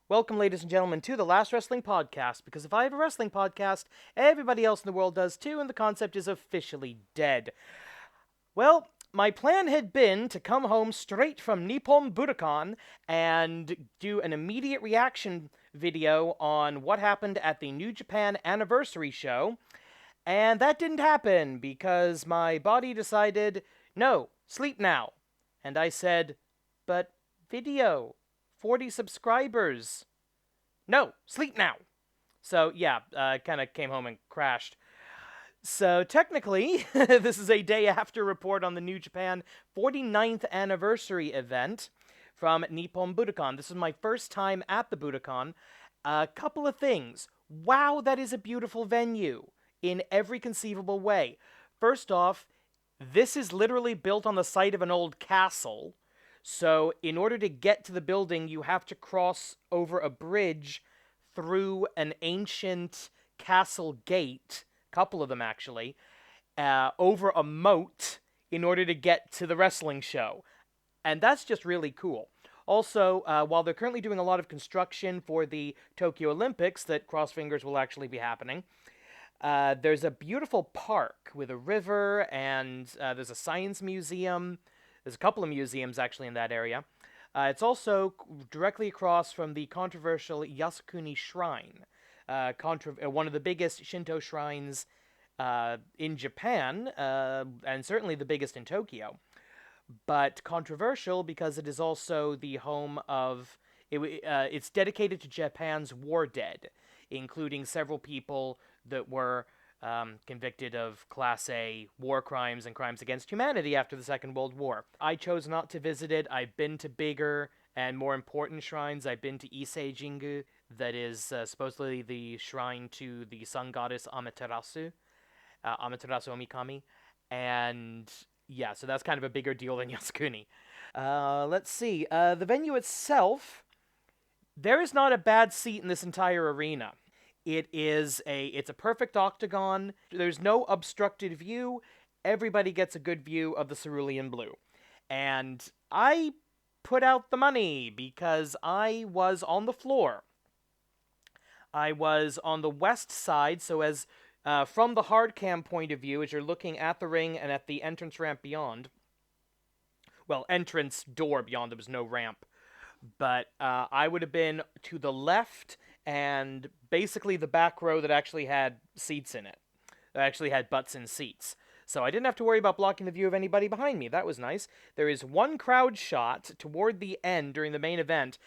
Welcome, ladies and gentlemen, to the Last Wrestling Podcast, because if I have a wrestling podcast, everybody else in the world does too, and the concept is officially dead. Well, my plan had been to come home straight from Nippon Budokan and do an immediate reaction video on what happened at the New Japan Anniversary show, and that didn't happen because my body decided, no, sleep now. And I said, but video, 40 subscribers. No, sleep now. So yeah, kind of came home and crashed. So technically, this is a day after report on the New Japan 49th anniversary event from Nippon Budokan. This is my first time at the Budokan. A couple of things. Wow, that is a beautiful venue in every conceivable way. First off, this is literally built on the site of an old castle. So in order to get to the building, you have to cross over a bridge through an ancient castle gate, a couple of them actually, over a moat in order to get to the wrestling show. And that's just really cool. Also, while they're currently doing a lot of construction for the Tokyo Olympics, that cross fingers will actually be happening, there's a beautiful park with a river, and there's a science museum. There's a couple of museums actually in that area. It's also directly across from the controversial Yasukuni Shrine, one of the biggest Shinto shrines in Japan, and certainly the biggest in Tokyo. But controversial because it is also the home of... it's dedicated to Japan's war dead, including several people that were convicted of Class A war crimes and crimes against humanity after the Second World War. I chose not to visit it. I've been to bigger and more important shrines. I've been to Ise Jingu, that is supposedly the shrine to the sun goddess Amaterasu, Amaterasu Omikami, and yeah, so that's kind of a bigger deal than Yasukuni. Let's see. The venue itself, there is not a bad seat in this entire arena. It's a perfect octagon. There's no obstructed view. Everybody gets a good view of the cerulean blue. And I put out the money because I was on the floor. I was on the west side, so as from the hard cam point of view, as you're looking at the ring and at the entrance ramp beyond, well, entrance door beyond, there was no ramp, but I would have been to the left and basically the back row that actually had seats in it. That actually had butts in seats. So I didn't have to worry about blocking the view of anybody behind me. That was nice. There is one crowd shot toward the end during the main event.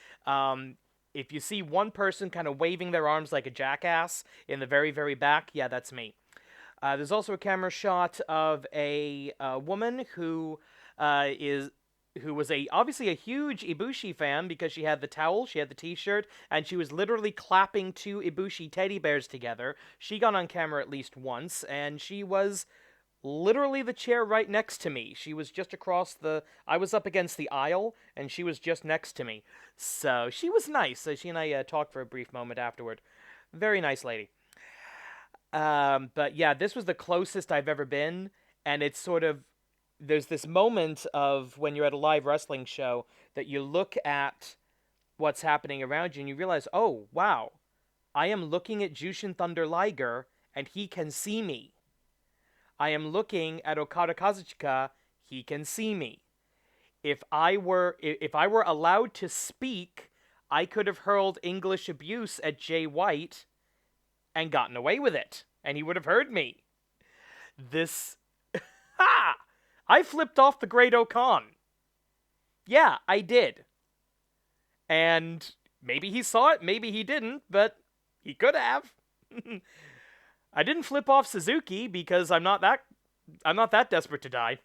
If you see one person kind of waving their arms like a jackass in the very, very back, yeah, that's me. There's also a camera shot of a woman who was obviously a huge Ibushi fan because she had the towel, she had the t-shirt, and she was literally clapping two Ibushi teddy bears together. She got on camera at least once, and she was literally the chair right next to me. She was just across I was up against the aisle, and she was just next to me. So she was nice. So she and I talked for a brief moment afterward. Very nice lady. But yeah, this was the closest I've ever been, and it's sort of, there's this moment of when you're at a live wrestling show that you look at what's happening around you and you realize, oh, wow, I am looking at Jushin Thunder Liger and he can see me. I am looking at Okada Kazuchika, he can see me. If I were allowed to speak, I could have hurled English abuse at Jay White and gotten away with it, and he would have heard me. Ha! I flipped off the Great Okan. Yeah, I did. And maybe he saw it, maybe he didn't, but he could have. I didn't flip off Suzuki because I'm not that desperate to die.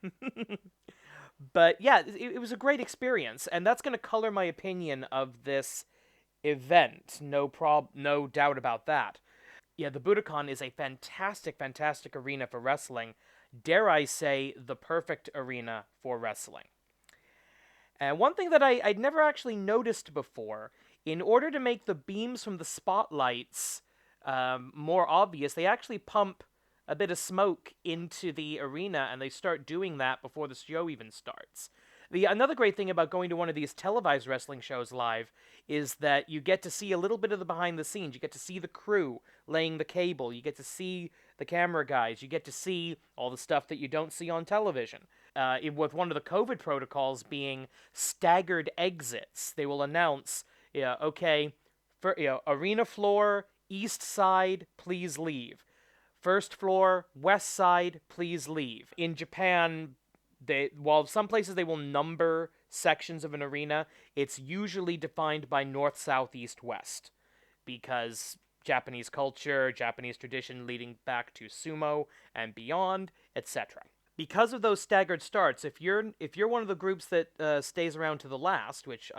But yeah, it was a great experience, and that's going to color my opinion of this event. No doubt about that. Yeah, the Budokan is a fantastic, fantastic arena for wrestling. Dare I say, the perfect arena for wrestling. And one thing that I'd never actually noticed before, in order to make the beams from the spotlights more obvious, they actually pump a bit of smoke into the arena, and they start doing that before the show even starts. Another great thing about going to one of these televised wrestling shows live is that you get to see a little bit of the behind the scenes. You get to see the crew laying the cable. You get to see the camera guys. You get to see all the stuff that you don't see on television. With one of the COVID protocols being staggered exits, they will announce, arena floor, east side, please leave. First floor, west side, please leave. In Japan, while some places they will number sections of an arena, it's usually defined by north, south, east, west, because Japanese culture, Japanese tradition leading back to sumo and beyond, etc. Because of those staggered starts, if you're one of the groups that stays around to the last, which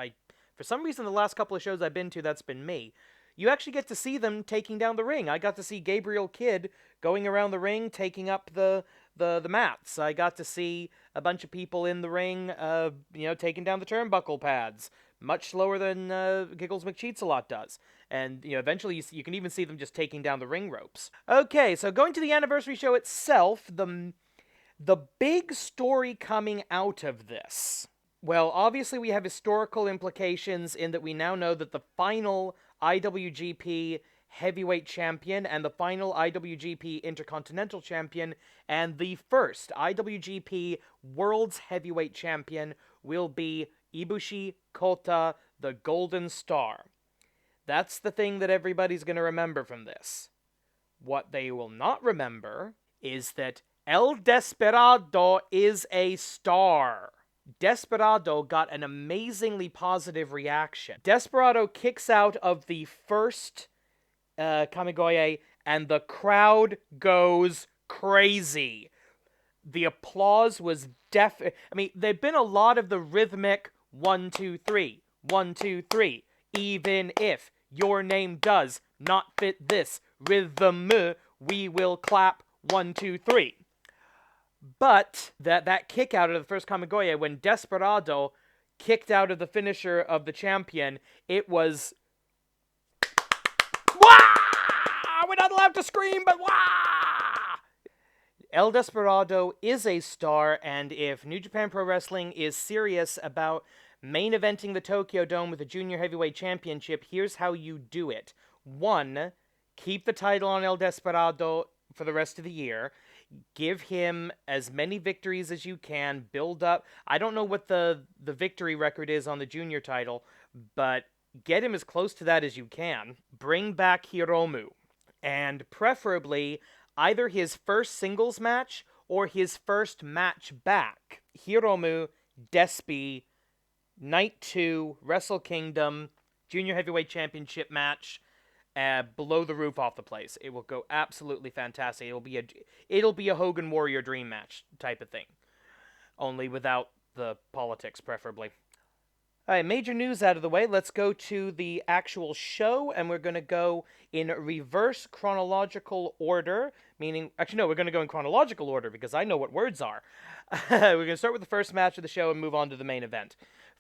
for some reason the last couple of shows I've been to, that's been me, you actually get to see them taking down the ring. I got to see Gabriel Kidd going around the ring, taking up the mats. I got to see a bunch of people in the ring, taking down the turnbuckle pads, much slower than Giggles McCheats-a-Lot does. And, eventually you can even see them just taking down the ring ropes. Okay, so going to the anniversary show itself, the big story coming out of this. Well, obviously we have historical implications in that we now know that the final IWGP Heavyweight Champion and the final IWGP Intercontinental Champion and the first IWGP World's Heavyweight Champion will be Ibushi Kota, the Golden Star. That's the thing that everybody's going to remember from this. What they will not remember is that El Desperado is a star. Desperado got an amazingly positive reaction. Desperado kicks out of the first Kamigoye, and the crowd goes crazy. The applause was there'd been a lot of the rhythmic 1, 2, 3, 1, 2, 3. Even if your name does not fit this rhythm, we will clap 1, 2, 3. But that kick out of the first Kamigoye, when Desperado kicked out of the finisher of the champion, it was, wah! We're not allowed to scream, but wah! El Desperado is a star, and if New Japan Pro Wrestling is serious about main eventing the Tokyo Dome with a Junior Heavyweight Championship, here's how you do it. 1, keep the title on El Desperado for the rest of the year. Give him as many victories as you can. Build up. I don't know what the victory record is on the junior title, but get him as close to that as you can. Bring back Hiromu. And preferably either his first singles match or his first match back. Hiromu, Despy, Night 2, Wrestle Kingdom, Junior Heavyweight Championship match. Blow the roof off the place. It will go absolutely fantastic. It'll be a Hogan Warrior Dream match type of thing, only without the politics, preferably. All right, major news out of the way. Let's go to the actual show, and we're going to go in reverse chronological order. We're going to go in chronological order because I know what words are. We're going to start with the first match of the show and move on to the main event.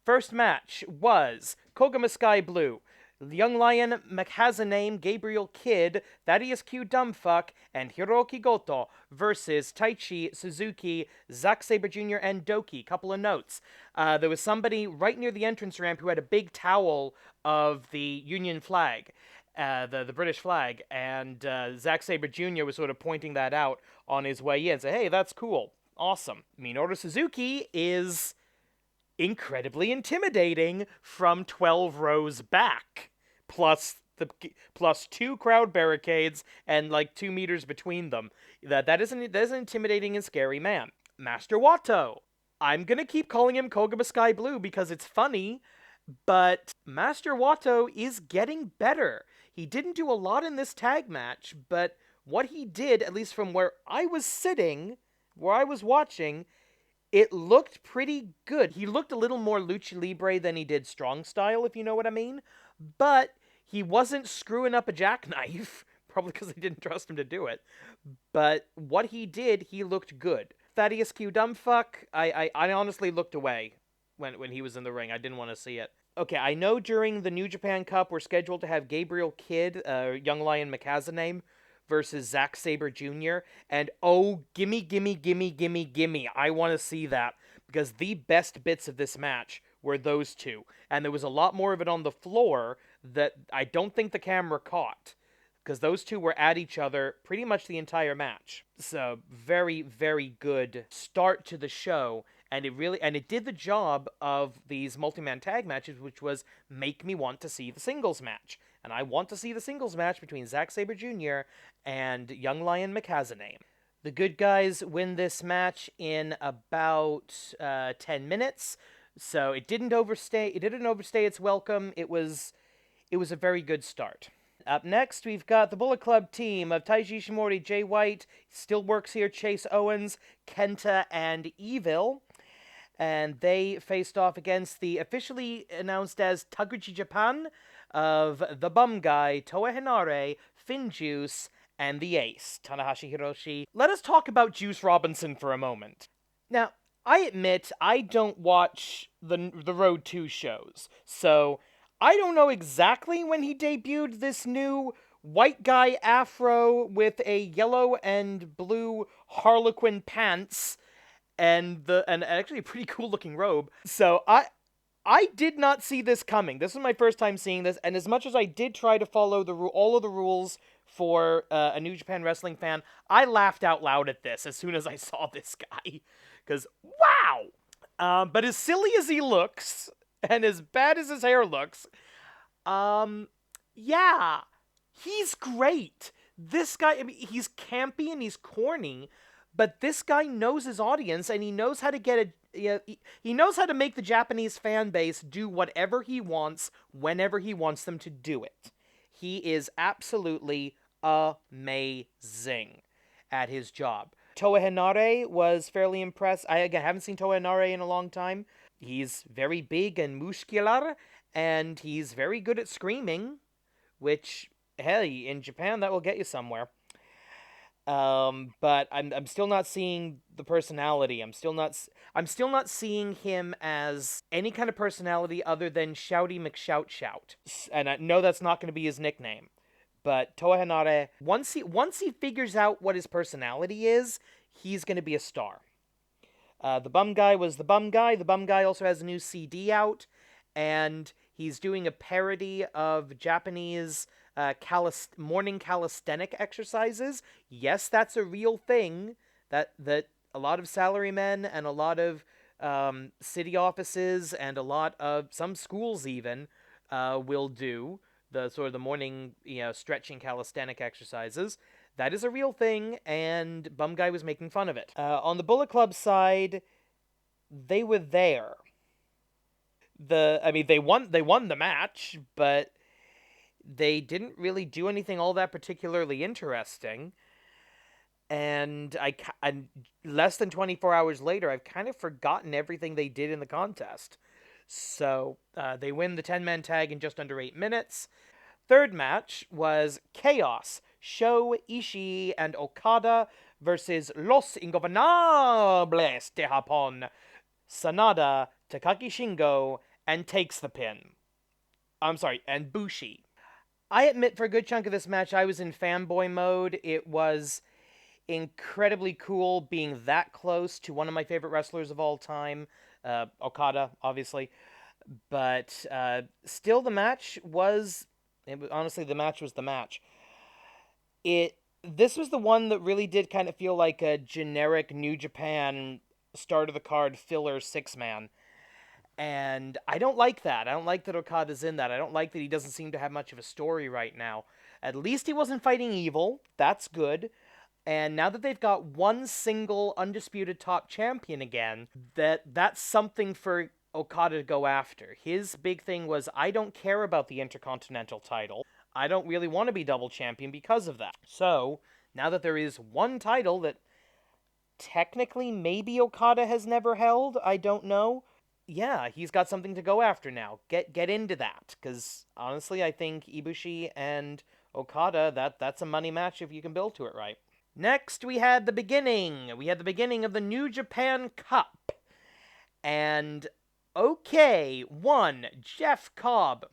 First match was Koguma Sky Blue, Young Lion Makazaname, Gabriel Kidd, Thaddeus Q Dumbfuck, and Hiroki Goto versus Taichi, Suzuki, Zack Sabre Jr., and Doki. Couple of notes. There was somebody right near the entrance ramp who had a big towel of the Union flag, the British flag, and Zack Sabre Jr. was sort of pointing that out on his way in. Say, hey, that's cool. Awesome. Minoru Suzuki is incredibly intimidating from 12 rows back, plus 2 crowd barricades and like 2 meters between them. That is an intimidating and scary man. Master Wato. I'm gonna keep calling him Koguma Sky Blue because it's funny, but Master Wato is getting better. He didn't do a lot in this tag match, but what he did, at least from where I was sitting, where I was watching, it looked pretty good. He looked a little more lucha libre than he did strong style, if you know what I mean. But he wasn't screwing up a jackknife, probably because they didn't trust him to do it. But what he did, he looked good. Thaddeus Q Dumbfuck, I honestly looked away when he was in the ring. I didn't want to see it. Okay, I know during the New Japan Cup, we're scheduled to have Gabriel Kidd, Young Lion Makazaname, versus Zack Sabre Jr., and oh, gimme, I want to see that. because the best bits of this match were those two. And there was a lot more of it on the floor that I don't think the camera caught, because those two were at each other pretty much the entire match. So very, very good start to the show, and it did the job of these multi-man tag matches, which was make me want to see the singles match. And I want to see the singles match between Zack Sabre Jr. and Young Lion McCasane. The good guys win this match in about 10 minutes, so it didn't overstay its welcome. It was a very good start. Up next, we've got the Bullet Club team of Taiji Ishimori, Jay White, still works here, Chase Owens, Kenta, and Evil. And they faced off against the officially announced as Taguchi Japan of the Bum Guy, Toa Henare, Finjuice, and the Ace, Tanahashi Hiroshi. Let us talk about Juice Robinson for a moment. Now, I admit I don't watch the Road 2 shows, so I don't know exactly when he debuted this new white guy afro with a yellow and blue harlequin pants and actually a pretty cool looking robe. So I did not see this coming. This was my first time seeing this, and as much as I did try to follow all of the rules for a New Japan Wrestling fan, I laughed out loud at this as soon as I saw this guy. Because, wow! But as silly as he looks, and as bad as his hair looks, yeah, he's great. This guy, I mean, he's campy and he's corny, but this guy knows his audience, and he knows how to he knows how to make the Japanese fan base do whatever he wants, whenever he wants them to do it. He is absolutely amazing at his job. Toa Henare was fairly impressed. I haven't seen Toa Henare in a long time. He's very big and muscular, and he's very good at screaming, which, hey, in Japan, that will get you somewhere. But I'm still not seeing the personality. I'm still not seeing him as any kind of personality other than Shouty McShout Shout. And I know that's not going to be his nickname. But Toa Henare, once he figures out what his personality is, he's going to be a star. The Bum Guy was the Bum Guy. The Bum Guy also has a new CD out, and he's doing a parody of Japanese morning calisthenic exercises. Yes, that's a real thing that a lot of salarymen and a lot of city offices and a lot of some schools even will do. The sort of the morning, stretching calisthenic exercises. That is a real thing, and Bum Guy was making fun of it. On the Bullet Club side, they were there. They won the match, but they didn't really do anything all that particularly interesting. And less than 24 hours later, I've kind of forgotten everything they did in the contest. So they win the 10-man tag in just under 8 minutes. Third match was Chaos, Sho, Ishii, and Okada versus Los Ingobernables de Japón, Sanada, Takagi Shingo, and takes the pin. And Bushi. I admit for a good chunk of this match I was in fanboy mode. It was incredibly cool being that close to one of my favorite wrestlers of all time, Okada, obviously. But still, the match was the match. This was the one that really did kind of feel like a generic New Japan start of the card filler 6-man. And I don't like that. I don't like that Okada's in that. I don't like that he doesn't seem to have much of a story right now. At least he wasn't fighting Evil. That's good. And now that they've got one single undisputed top champion again, that's something for Okada to go after. His big thing was, I don't care about the Intercontinental title. I don't really want to be double champion because of that. So, now that there is one title that technically maybe Okada has never held, I don't know. Yeah, he's got something to go after now. Get into that, because honestly, I think Ibushi and Okada, that's a money match if you can build to it right. Next, we had the beginning. We had the beginning of the New Japan Cup. And, okay, 1, Jeff Cobb.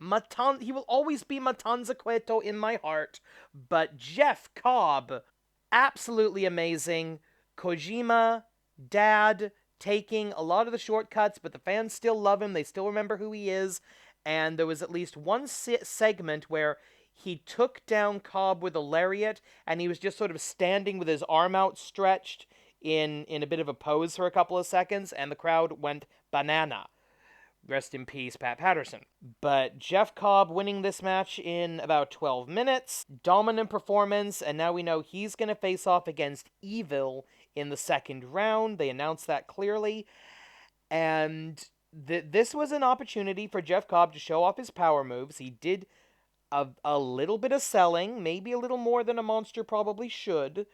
He will always be Matanza Cueto in my heart, but Jeff Cobb, absolutely amazing. Kojima, Dad, taking a lot of the shortcuts, but the fans still love him. They still remember who he is. And there was at least one segment where he took down Cobb with a lariat, and he was just sort of standing with his arm outstretched in a bit of a pose for a couple of seconds, and the crowd went banana. Rest in peace, Pat Patterson. But Jeff Cobb winning this match in about 12 minutes. Dominant performance, and now we know he's going to face off against Evil in the second round. They announced that clearly. And this was an opportunity for Jeff Cobb to show off his power moves. He did a little bit of selling, maybe a little more than a monster probably should,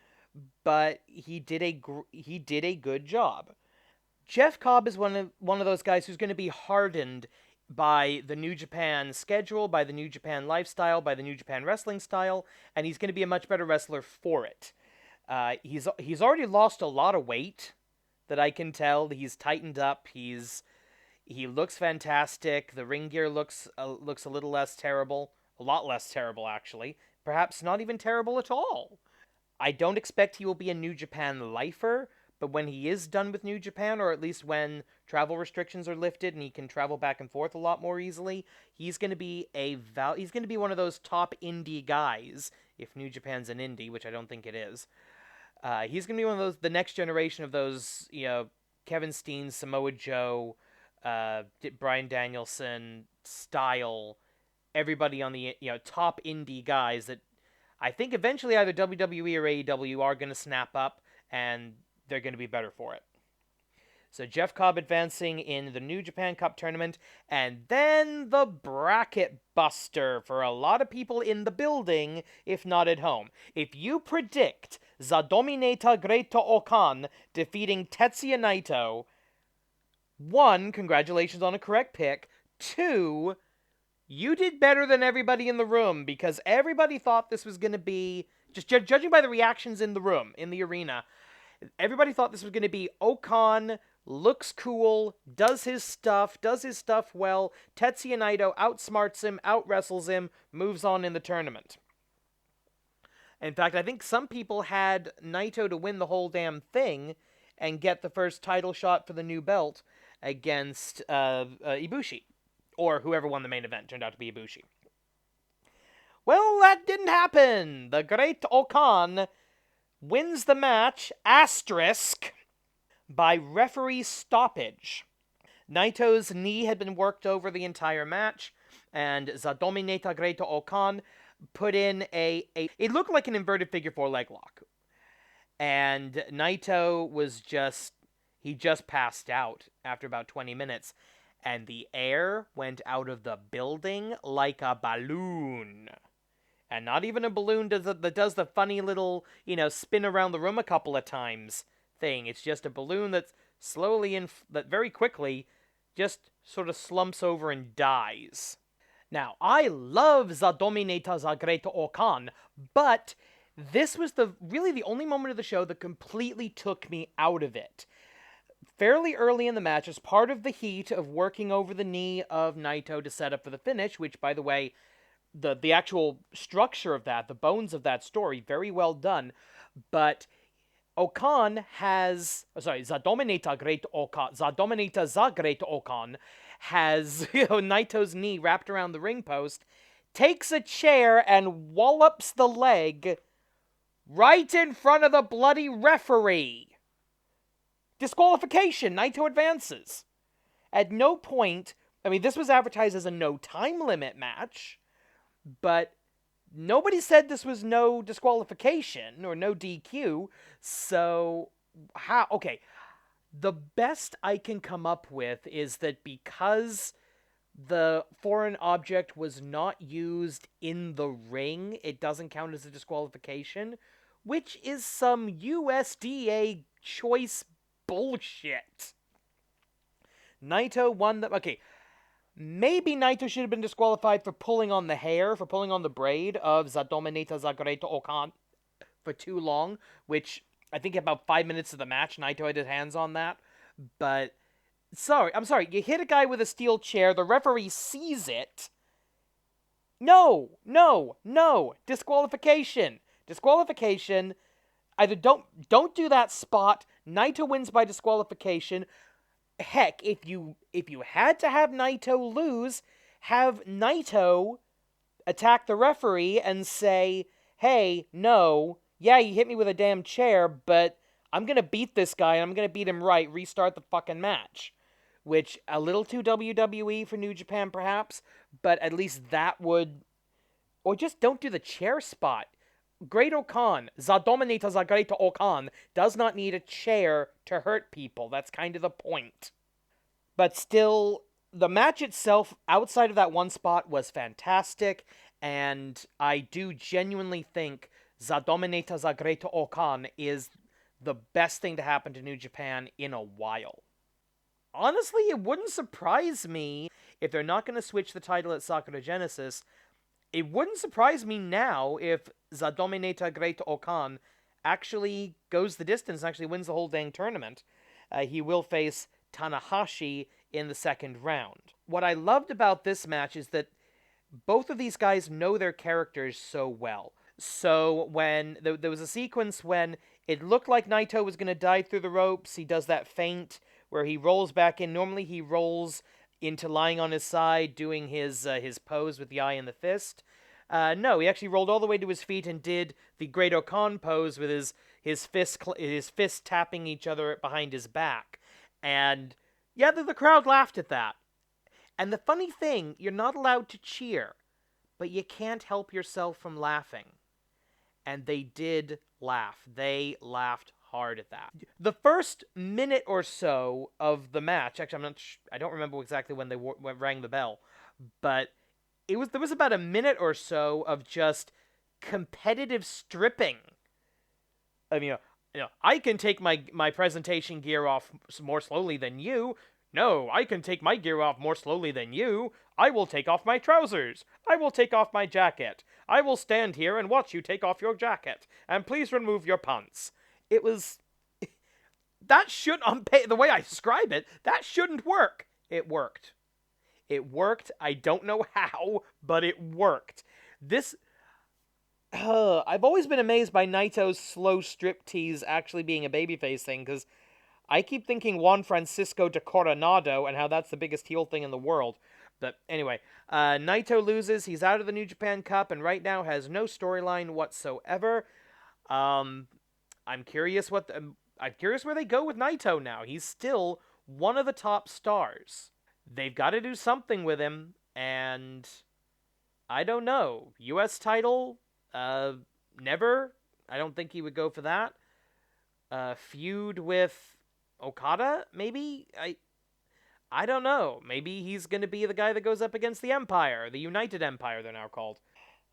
but he did a good job. Jeff Cobb is one of those guys who's going to be hardened by the New Japan schedule, by the New Japan lifestyle, by the New Japan wrestling style, and he's going to be a much better wrestler for it. He's already lost a lot of weight, that I can tell. He's tightened up. He looks fantastic. The ring gear looks a little less terrible, a lot less terrible actually. Perhaps not even terrible at all. I don't expect he will be a New Japan lifer, but when he is done with New Japan, or at least when travel restrictions are lifted and he can travel back and forth a lot more easily, he's going to be one of those top indie guys, if New Japan's an indie, which I don't think it is. He's going to be one of those, the next generation of those, Kevin Steen, Samoa Joe, Bryan Danielson style, everybody on the, top indie guys that I think eventually either WWE or AEW are going to snap up, and they're going to be better for it. So Jeff Cobb advancing in the New Japan Cup tournament, and then the bracket buster for a lot of people in the building, if not at home. If you predict Zadomineta Great-O-Khan defeating Tetsuya Naito, 1, congratulations on a correct pick. 2, you did better than everybody in the room, because everybody thought this was going to be, just judging by the reactions in the room, in the arena, everybody thought this was going to be Okan, looks cool, does his stuff well, Tetsuya Naito outsmarts him, outwrestles him, moves on in the tournament. In fact, I think some people had Naito to win the whole damn thing and get the first title shot for the new belt against Ibushi. Or whoever won the main event. Turned out to be Ibushi. Well, that didn't happen. The Great Okan wins the match, asterisk, by referee stoppage. Naito's knee had been worked over the entire match, and Zadomineta Great-O-Khan put in it looked like an inverted figure 4 leg lock. And Naito he just passed out after about 20 minutes. And the air went out of the building like a balloon. And not even a balloon that does the funny little, spin around the room a couple of times thing. It's just a balloon that's that very quickly just sort of slumps over and dies. Now, I love Zadomineta Great-O-Khan, but this was really the only moment of the show that completely took me out of it. Fairly early in the match, as part of the heat of working over the knee of Naito to set up for the finish, which, by the way, the actual structure of that, the bones of that story, very well done, but Zadomineta Great-O-Khan has Naito's knee wrapped around the ring post, takes a chair and wallops the leg right in front of the bloody referee. Disqualification. Naito advances. At no point, this was advertised as a no time limit match, but nobody said this was no disqualification or no DQ, so how? Okay, the best I can come up with is that because the foreign object was not used in the ring, it doesn't count as a disqualification, which is some USDA choice bullshit. Naito won maybe Naito should have been disqualified for pulling on the hair, for pulling on the braid of Zadomineta Great-O-Khan for too long, which I think about 5 minutes of the match, Naito had his hands on that. But, I'm sorry, you hit a guy with a steel chair, the referee sees it. No, disqualification. Either don't do that spot. Naito wins by disqualification. Heck, if you had to have Naito lose, have Naito attack the referee and say, "Hey, no, yeah, you hit me with a damn chair, but I'm gonna beat this guy and I'm gonna beat him right. Restart the fucking match." Which, a little too WWE for New Japan, perhaps, but at least that would... Or just don't do the chair spot. Great Okan, Zadominator za Great Okan, does not need a chair to hurt people. That's kind of the point. But still, the match itself, outside of that one spot, was fantastic, and I do genuinely think Zadominator za Great Okan is the best thing to happen to New Japan in a while. Honestly, it wouldn't surprise me if they're not going to switch the title at Sakura Genesis. It wouldn't surprise me now if Zadominator Great Okan actually goes the distance and actually wins the whole dang tournament. He will face Tanahashi in the second round. What I loved about this match is that both of these guys know their characters so well. So when there was a sequence when it looked like Naito was going to dive through the ropes, he does that feint where he rolls back in. Normally he rolls into lying on his side, doing his pose with the eye and the fist. No, he actually rolled all the way to his feet and did the Great Okan pose with his fists tapping each other behind his back. And yeah, the crowd laughed at that. And the funny thing, you're not allowed to cheer, but you can't help yourself from laughing. And they did laugh. They laughed hard at that. The first minute or so of the match, actually, I don't remember exactly when they rang the bell, but there was about a minute or so of just competitive stripping. I mean, I can take my presentation gear off more slowly than you. No, I can take my gear off more slowly than you. I will take off my trousers. I will take off my jacket. I will stand here and watch you take off your jacket. And please remove your pants. It was... That should, the way I describe it, that shouldn't work. It worked. It worked. I don't know how, but it worked. I've always been amazed by Naito's slow striptease actually being a babyface thing, because I keep thinking Juan Francisco de Coronado and how that's the biggest heel thing in the world. But anyway, Naito loses. He's out of the New Japan Cup and right now has no storyline whatsoever. I'm curious where they go with Naito now. He's still one of the top stars. They've got to do something with him, and I don't know. U.S. title? Never. I don't think he would go for that. Feud with Okada? Maybe? I don't know. Maybe he's going to be the guy that goes up against the Empire, the United Empire they're now called.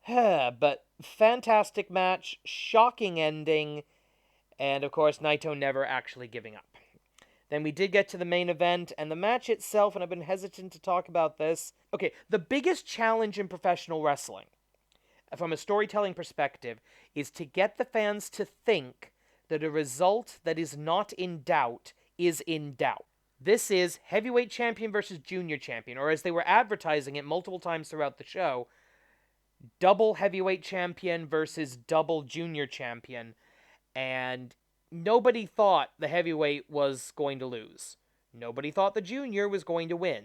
But fantastic match, shocking ending, and of course Naito never actually giving up. Then we did get to the main event, and the match itself, and I've been hesitant to talk about this. Okay, the biggest challenge in professional wrestling, from a storytelling perspective, is to get the fans to think that a result that is not in doubt is in doubt. This is heavyweight champion versus junior champion, or as they were advertising it multiple times throughout the show, double heavyweight champion versus double junior champion, and nobody thought the heavyweight was going to lose. Nobody thought the junior was going to win.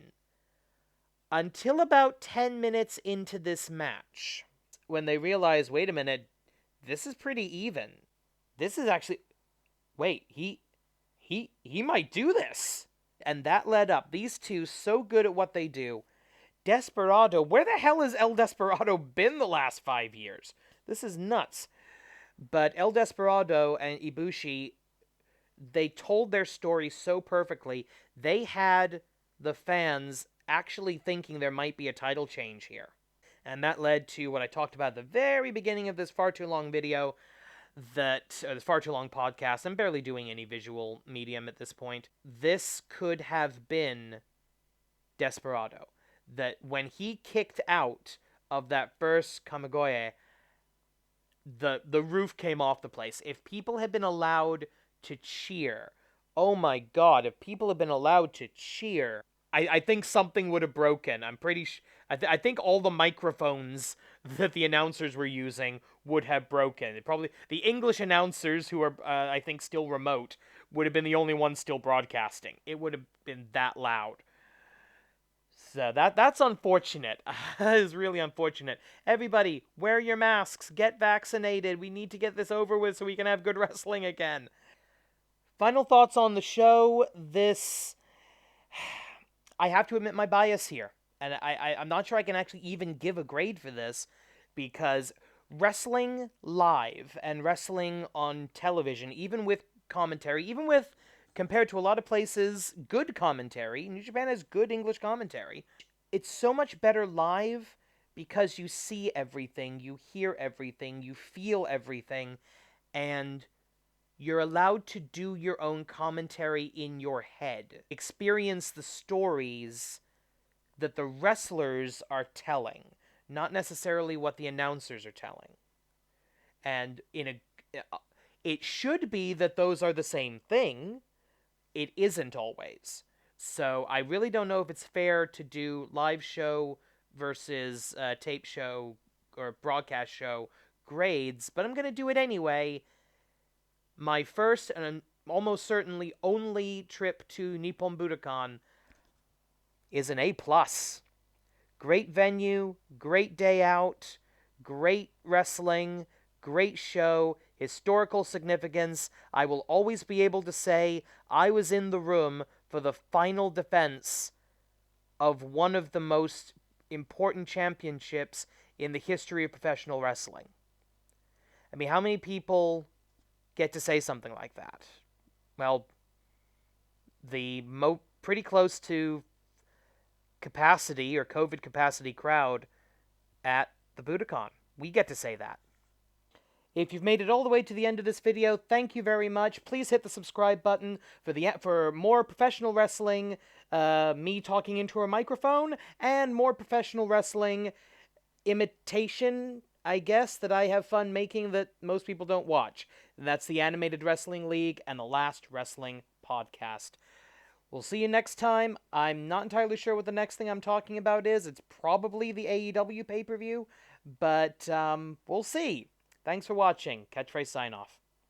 Until about 10 minutes into this match, when they realized, wait a minute, this is pretty even. This is actually... Wait, he might do this. And that led up. These two, so good at what they do. Desperado, where the hell has El Desperado been the last 5 years? This is nuts. But El Desperado and Ibushi, they told their story so perfectly. They had the fans actually thinking there might be a title change here. And that led to what I talked about at the very beginning of this far too long video, this far too long podcast. I'm barely doing any visual medium at this point. This could have been Desperado. That when he kicked out of that first Kamigoye, the roof came off the place. If people had been allowed to cheer, oh my god, if people had been allowed to cheer, I think something would have broken. I'm pretty I think all the microphones that the announcers were using would have broken. Probably the English announcers, who are, I think, still remote, would have been the only ones still broadcasting. It would have been that loud. So that's unfortunate. That is really unfortunate. Everybody, wear your masks. Get vaccinated. We need to get this over with so we can have good wrestling again. Final thoughts on the show. I have to admit my bias here. And I'm not sure I can actually even give a grade for this, because wrestling live and wrestling on television, even with commentary, even with, compared to a lot of places, good commentary. New Japan has good English commentary. It's so much better live because you see everything, you hear everything, you feel everything, and you're allowed to do your own commentary in your head. Experience the stories that the wrestlers are telling, not necessarily what the announcers are telling. And it should be that those are the same thing. It isn't always. So I really don't know if it's fair to do live show versus tape show or broadcast show grades, but I'm going to do it anyway. My first and almost certainly only trip to Nippon Budokan is an A+. Great venue, great day out, great wrestling, great show, historical significance. I will always be able to say I was in the room for the final defense of one of the most important championships in the history of professional wrestling. I mean, how many people get to say something like that? Well, the pretty close to capacity or COVID capacity crowd at the Budokan. We get to say that. If you've made it all the way to the end of this video, thank you very much. Please hit the subscribe button for more professional wrestling, me talking into a microphone, and more professional wrestling imitation, I guess, that I have fun making that most people don't watch. And that's the Animated Wrestling League and the Last Wrestling Podcast. We'll see you next time. I'm not entirely sure what the next thing I'm talking about is. It's probably the AEW pay-per-view, but we'll see. Thanks for watching. Catchphrase sign off.